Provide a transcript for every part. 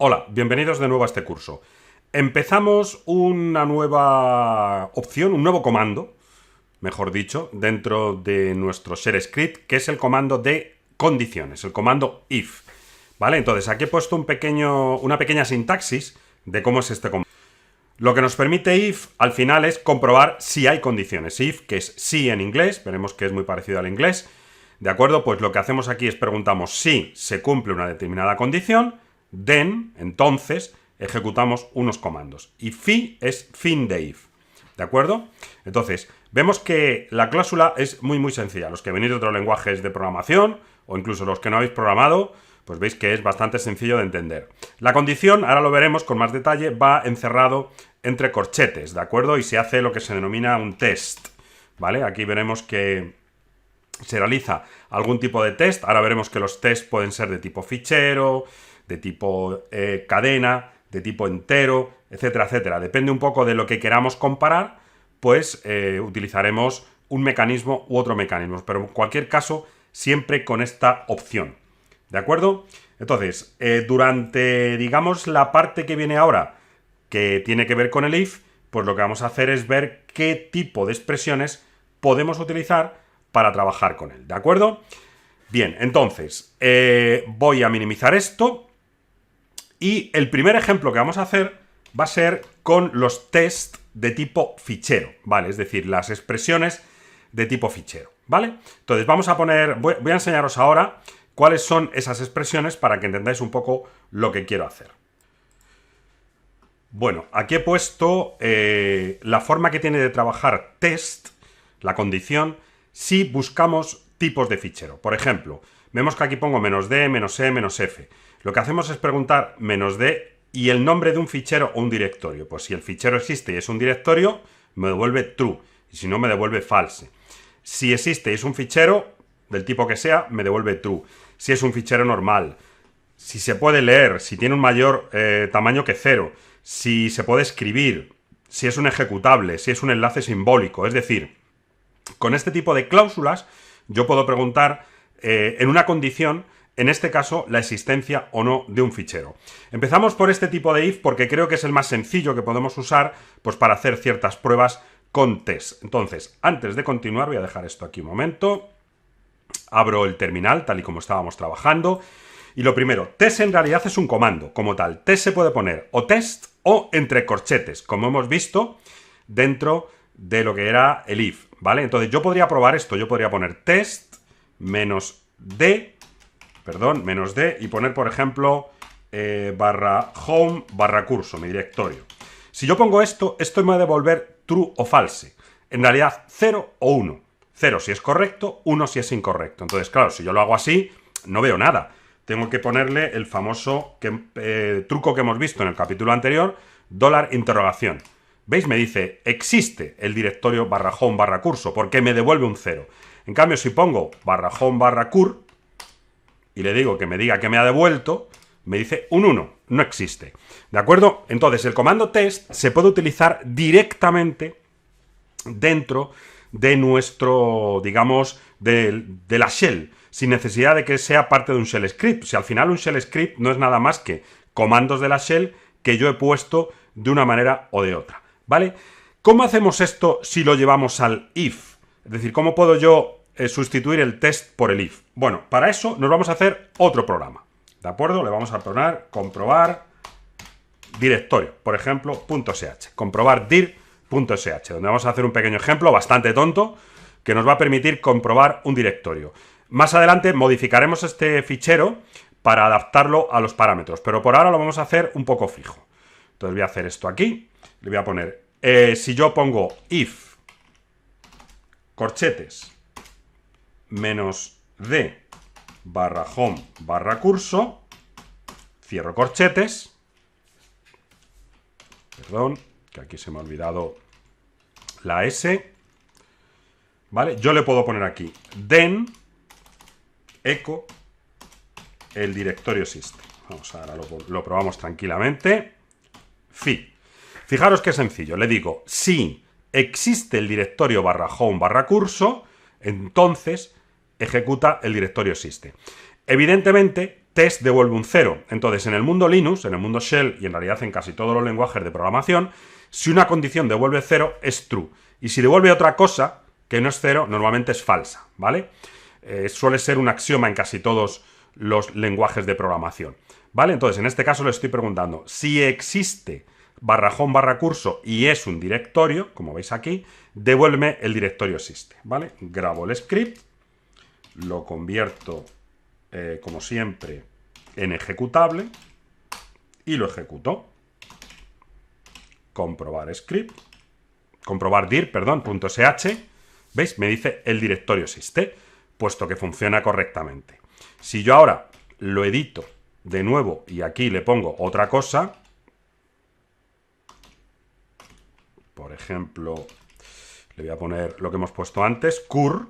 Hola, bienvenidos de nuevo a este curso. Empezamos una nueva opción, un nuevo comando, mejor dicho, dentro de nuestro shell script, que es el comando de condiciones, el comando if. ¿Vale? Entonces, aquí he puesto una pequeña sintaxis de cómo es este comando. Lo que nos permite if, al final, es comprobar si hay condiciones. If, que es sí en inglés, veremos que es muy parecido al inglés. ¿De acuerdo? Pues lo que hacemos aquí es preguntamos si se cumple una determinada condición, then, entonces, ejecutamos unos comandos. Y fi es fin de if. ¿De acuerdo? Entonces, vemos que la cláusula es muy sencilla. Los que venís de otros lenguajes de programación, o incluso los que no habéis programado, pues veis que es bastante sencillo de entender. La condición, ahora lo veremos con más detalle, va encerrado entre corchetes, ¿de acuerdo? Y se hace lo que se denomina un test, ¿vale? Aquí veremos que se realiza algún tipo de test. Ahora veremos que los tests pueden ser de tipo fichero, de tipo cadena, de tipo entero, etcétera, etcétera. Depende un poco de lo que queramos comparar, pues utilizaremos un mecanismo u otro mecanismo. Pero en cualquier caso, siempre con esta opción. ¿De acuerdo? Entonces, durante, digamos, la parte que viene ahora, que tiene que ver con el if, pues lo que vamos a hacer es ver qué tipo de expresiones podemos utilizar para trabajar con él, ¿de acuerdo? Bien, entonces, voy a minimizar esto y el primer ejemplo que vamos a hacer va a ser con los test de tipo fichero, ¿vale? Es decir, las expresiones de tipo fichero, ¿vale? Entonces, vamos a poner, voy a enseñaros ahora cuáles son esas expresiones para que entendáis un poco lo que quiero hacer. Bueno, aquí he puesto la forma que tiene de trabajar test, la condición, si buscamos tipos de fichero. Por ejemplo, vemos que aquí pongo "-d, "-e", "-f". Lo que hacemos es preguntar "-d" y el nombre de un fichero o un directorio. Pues si el fichero existe y es un directorio, me devuelve true, y si no, me devuelve false. Si existe y es un fichero, del tipo que sea, me devuelve true. Si es un fichero normal, si se puede leer, si tiene un mayor tamaño que 0, si se puede escribir, si es un ejecutable, si es un enlace simbólico. Es decir, con este tipo de cláusulas yo puedo preguntar en una condición, en este caso, la existencia o no de un fichero. Empezamos por este tipo de if porque creo que es el más sencillo que podemos usar pues, para hacer ciertas pruebas con test. Entonces, antes de continuar, voy a dejar esto aquí un momento. Abro el terminal, tal y como estábamos trabajando. Y lo primero, test en realidad es un comando, como tal. Test se puede poner o test o entre corchetes, como hemos visto dentro de lo que era el if, ¿vale? Entonces yo podría probar esto, yo podría poner test -d, y poner, por ejemplo, /home /curso, mi directorio. Si yo pongo esto me va a devolver true o false. En realidad, 0 o 1. 0 si es correcto, 1 si es incorrecto. Entonces, claro, si yo lo hago así, no veo nada. Tengo que ponerle el famoso truco que hemos visto en el capítulo anterior, $interrogación. ¿Veis? Me dice, existe el directorio /home /curso, porque me devuelve un 0. En cambio, si pongo /home /cur y le digo que me diga que me ha devuelto, me dice un 1, no existe. ¿De acuerdo? Entonces, el comando test se puede utilizar directamente dentro de nuestro, digamos, de la shell, sin necesidad de que sea parte de un shell script. Si al final un shell script no es nada más que comandos de la shell que yo he puesto de una manera o de otra, ¿vale? ¿Cómo hacemos esto si lo llevamos al if? Es decir, ¿cómo puedo yo sustituir el test por el if? Bueno, para eso nos vamos a hacer otro programa, ¿de acuerdo? Le vamos a poner comprobar directorio, por ejemplo, .sh, comprobar dir.sh, donde vamos a hacer un pequeño ejemplo bastante tonto que nos va a permitir comprobar un directorio. Más adelante modificaremos este fichero para adaptarlo a los parámetros, pero por ahora lo vamos a hacer un poco fijo. Entonces voy a hacer esto aquí, le voy a poner, si yo pongo if corchetes -d /home /curso, cierro corchetes, perdón, que aquí se me ha olvidado la S, ¿vale? Yo le puedo poner aquí then echo el directorio system. Vamos, ahora lo probamos tranquilamente. Fijaros qué sencillo. Le digo, si existe el directorio /home /curso, entonces ejecuta el directorio system. Evidentemente, test devuelve un 0. Entonces, en el mundo Linux, en el mundo Shell y en realidad en casi todos los lenguajes de programación, si una condición devuelve 0 es true. Y si devuelve otra cosa que no es 0, normalmente es falsa, ¿vale? Suele ser un axioma en casi todos los lenguajes de programación, ¿vale? Entonces, en este caso le estoy preguntando si existe /home/curso y es un directorio, como veis aquí, devuélveme el directorio existe, ¿vale? Grabo el script, lo convierto, como siempre, en ejecutable y lo ejecuto. Comprobar script, comprobar dir, perdón, .sh, ¿veis? Me dice el directorio existe, puesto que funciona correctamente. Si yo ahora lo edito de nuevo y aquí le pongo otra cosa, por ejemplo, le voy a poner lo que hemos puesto antes, cur,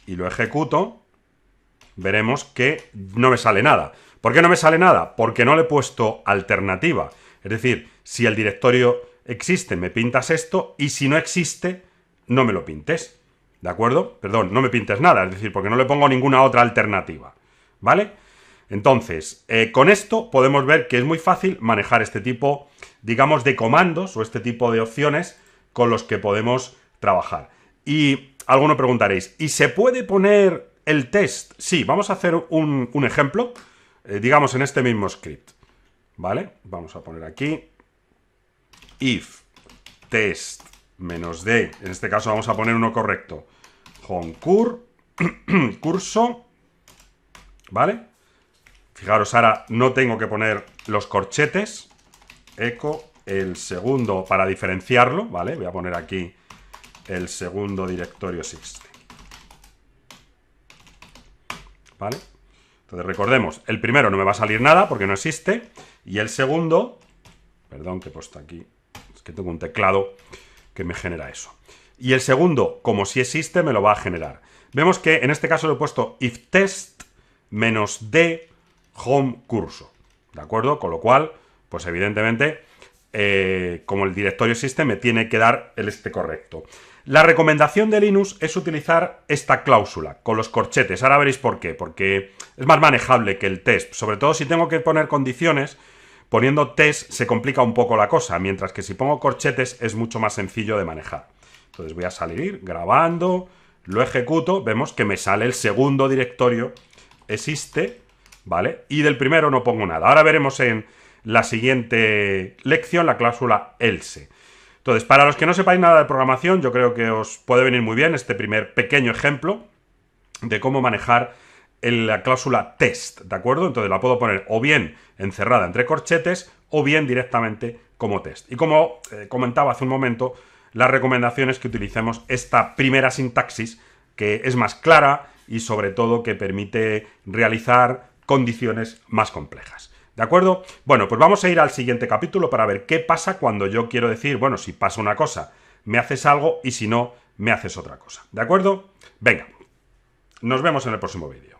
y lo ejecuto, veremos que no me sale nada. ¿Por qué no me sale nada? Porque no le he puesto alternativa. Es decir, si el directorio existe, me pintas esto, y si no existe, no me lo pintes. ¿De acuerdo? Perdón, no me pintes nada, es decir, porque no le pongo ninguna otra alternativa. ¿Vale? Entonces, con esto podemos ver que es muy fácil manejar este tipo, digamos, de comandos o este tipo de opciones con los que podemos trabajar. Y alguno preguntaréis, ¿y se puede poner el test? Sí, vamos a hacer un ejemplo, digamos, en este mismo script. ¿Vale? Vamos a poner aquí if test -d, en este caso vamos a poner uno correcto, homecur, curso, ¿vale? Fijaros, ahora no tengo que poner los corchetes, echo el segundo para diferenciarlo, ¿vale? Voy a poner aquí el segundo directorio existe, ¿vale? Entonces recordemos, el primero no me va a salir nada porque no existe, y el segundo, perdón que he puesto aquí, es que tengo un teclado que me genera eso. Y el segundo, como si existe, me lo va a generar. Vemos que en este caso le he puesto if test -d home curso, ¿de acuerdo? Con lo cual, pues evidentemente, como el directorio existe, me tiene que dar el este correcto. La recomendación de Linux es utilizar esta cláusula con los corchetes. Ahora veréis por qué. Porque es más manejable que el test. Sobre todo si tengo que poner condiciones, poniendo test se complica un poco la cosa. Mientras que si pongo corchetes es mucho más sencillo de manejar. Entonces voy a salir grabando, lo ejecuto. Vemos que me sale el segundo directorio existe, ¿vale? Y del primero no pongo nada. Ahora veremos en la siguiente lección la cláusula else. Entonces, para los que no sepáis nada de programación, yo creo que os puede venir muy bien este primer pequeño ejemplo de cómo manejar la cláusula test, ¿de acuerdo? Entonces la puedo poner o bien encerrada entre corchetes o bien directamente como test. Y como comentaba hace un momento, la recomendación es que utilicemos esta primera sintaxis, que es más clara y sobre todo que permite realizar condiciones más complejas. ¿De acuerdo? Bueno, pues vamos a ir al siguiente capítulo para ver qué pasa cuando yo quiero decir, bueno, si pasa una cosa, me haces algo y si no, me haces otra cosa. ¿De acuerdo? Venga, nos vemos en el próximo vídeo.